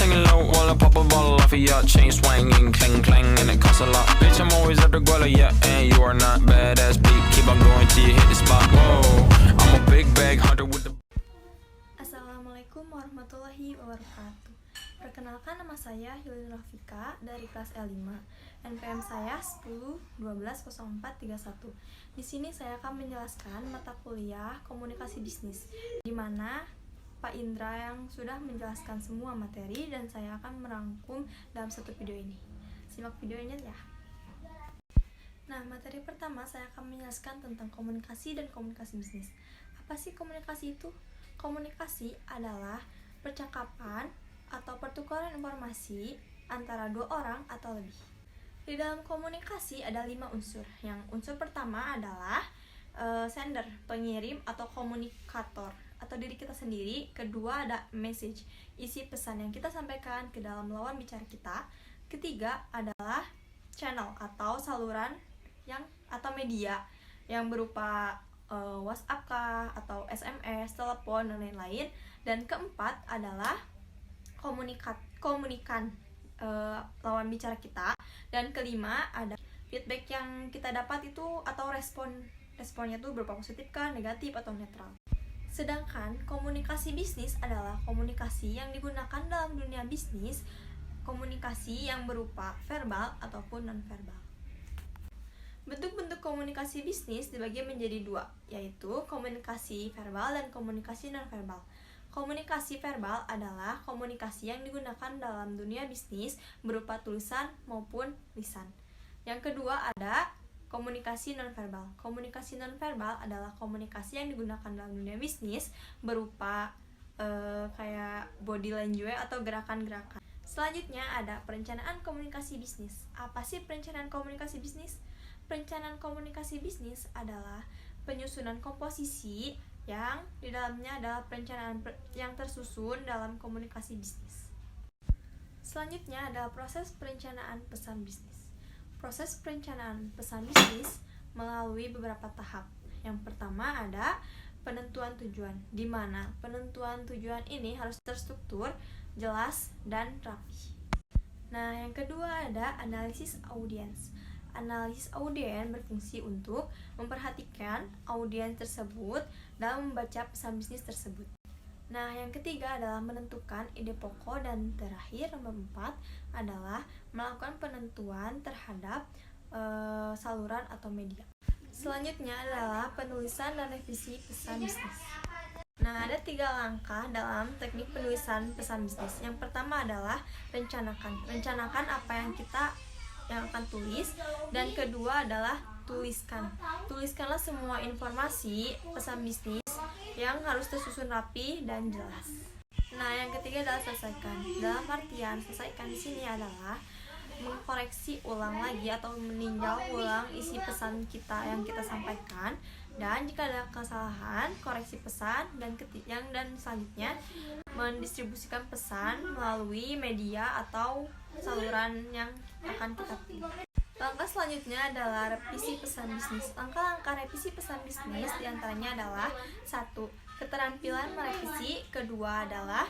singing low while I pop a bottle off of your chain swinging, clang clang, and it costs a lot. Bitch, I'm always at the guala, yeah, and you are not badass beat. Keep on going till you hit the spot. Whoa, I'm a big bag hunter with the. Assalamualaikum warahmatullahi wabarakatuh. Perkenalkan, nama saya Yulin Rafika dari kelas L5. NPM saya 10120431. Di sini saya akan menjelaskan mata kuliah Komunikasi Bisnis, di mana Pak Indra yang sudah menjelaskan semua materi dan saya akan merangkum dalam satu video ini. Simak videonya ya. Nah, materi pertama saya akan menjelaskan tentang komunikasi dan komunikasi bisnis. Apa sih komunikasi itu? Komunikasi adalah percakapan atau pertukaran informasi antara dua orang atau lebih. Di dalam komunikasi ada 5 unsur. Yang unsur pertama adalah sender, pengirim atau komunikator atau diri kita sendiri. Kedua ada message, isi pesan yang kita sampaikan ke dalam lawan bicara kita. Ketiga adalah channel atau saluran atau media yang berupa WhatsApp kah, atau SMS, telepon, dan lain-lain. Dan keempat adalah komunikan lawan bicara kita. Dan kelima ada feedback yang kita dapat itu atau responnya itu berupa positif kah, negatif, atau netral. Sedangkan komunikasi bisnis adalah komunikasi yang digunakan dalam dunia bisnis, komunikasi yang berupa verbal ataupun non-verbal. Bentuk-bentuk komunikasi bisnis dibagi menjadi 2, yaitu komunikasi verbal dan komunikasi non-verbal. Komunikasi verbal adalah komunikasi yang digunakan dalam dunia bisnis berupa tulisan maupun lisan. Yang kedua ada komunikasi non-verbal. Komunikasi non-verbal adalah komunikasi yang digunakan dalam dunia bisnis berupa kayak body language atau gerakan-gerakan. Selanjutnya ada perencanaan komunikasi bisnis. Apa sih perencanaan komunikasi bisnis? Perencanaan komunikasi bisnis adalah penyusunan komposisi yang di dalamnya adalah perencanaan yang tersusun dalam komunikasi bisnis. Selanjutnya adalah proses perencanaan pesan bisnis. Proses perencanaan pesan bisnis melalui beberapa tahap. Yang pertama ada penentuan tujuan, di mana penentuan tujuan ini harus terstruktur, jelas, dan rapi. Nah, yang kedua ada analisis audiens. Analisis audiens berfungsi untuk memperhatikan audiens tersebut dalam membaca pesan bisnis tersebut. Nah, yang ketiga adalah menentukan ide pokok, dan terakhir nomor 4 adalah melakukan penentuan terhadap saluran atau media. Selanjutnya adalah penulisan dan revisi pesan bisnis. Nah, ada 3 langkah dalam teknik penulisan pesan bisnis. Yang pertama adalah rencanakan. Rencanakan apa yang akan tulis. Dan kedua adalah tuliskan. Tuliskanlah semua informasi pesan bisnis yang harus tersusun rapi dan jelas. Nah, yang ketiga adalah selesaikan. Dalam artian selesaikan di sini adalah mengkoreksi ulang lagi atau meninjau ulang isi pesan kita yang kita sampaikan, dan jika ada kesalahan koreksi pesan, dan selanjutnya mendistribusikan pesan melalui media atau saluran yang akan kita pilih. Langkah selanjutnya adalah revisi pesan bisnis. Langkah-langkah revisi pesan bisnis diantaranya adalah 1. Keterampilan merevisi. Kedua adalah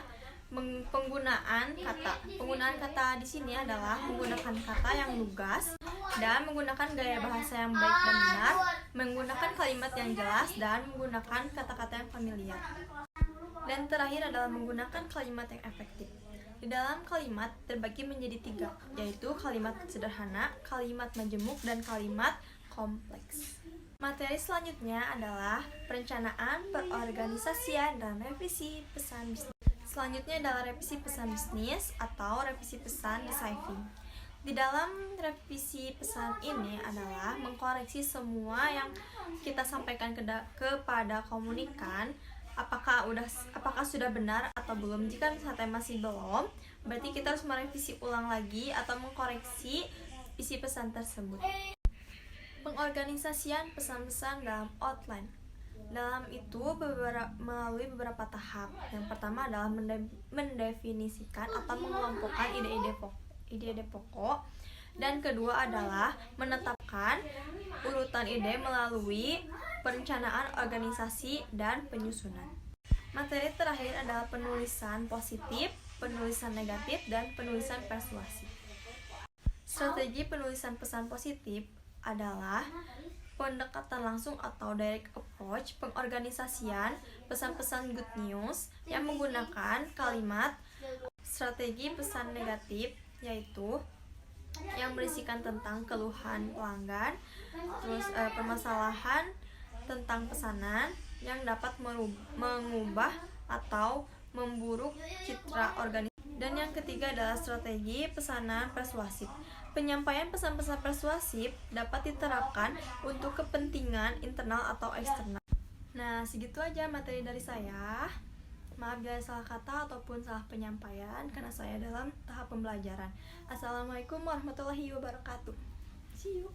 penggunaan kata. Penggunaan kata di sini adalah menggunakan kata yang lugas dan menggunakan gaya bahasa yang baik dan benar, menggunakan kalimat yang jelas, dan menggunakan kata-kata yang familiar. Dan terakhir adalah menggunakan kalimat yang efektif. Di dalam kalimat terbagi menjadi 3, yaitu kalimat sederhana, kalimat majemuk, dan kalimat kompleks. Materi selanjutnya adalah perencanaan, perorganisasian, dan revisi pesan bisnis. Selanjutnya adalah revisi pesan bisnis atau revisi pesan deciphering. Di dalam revisi pesan ini adalah mengkoreksi semua yang kita sampaikan kepada komunikan, apakah sudah benar atau belum. Jika misalnya masih belum, berarti kita harus merevisi ulang lagi atau mengkoreksi isi pesan tersebut. Pengorganisasian pesan-pesan dalam outline. Dalam itu melalui beberapa tahap. Yang pertama adalah mendefinisikan atau mengelompokkan ide-ide pokok. Dan kedua adalah menetapkan urutan ide melalui perencanaan organisasi dan penyusunan. Materi terakhir adalah penulisan positif, penulisan negatif, dan penulisan persuasif. Strategi penulisan pesan positif adalah pendekatan langsung atau direct approach, pengorganisasian pesan-pesan good news yang menggunakan kalimat. Strategi pesan negatif yaitu yang berisikan tentang keluhan pelanggan, terus permasalahan tentang pesanan yang dapat mengubah atau memburuk citra organisasi. Dan yang ketiga adalah strategi pesanan persuasif. Penyampaian pesan-pesan persuasif dapat diterapkan untuk kepentingan internal atau eksternal. Nah, segitu aja materi dari saya. Maaf jika salah kata ataupun salah penyampaian karena saya dalam tahap pembelajaran. Assalamualaikum warahmatullahi wabarakatuh. See you.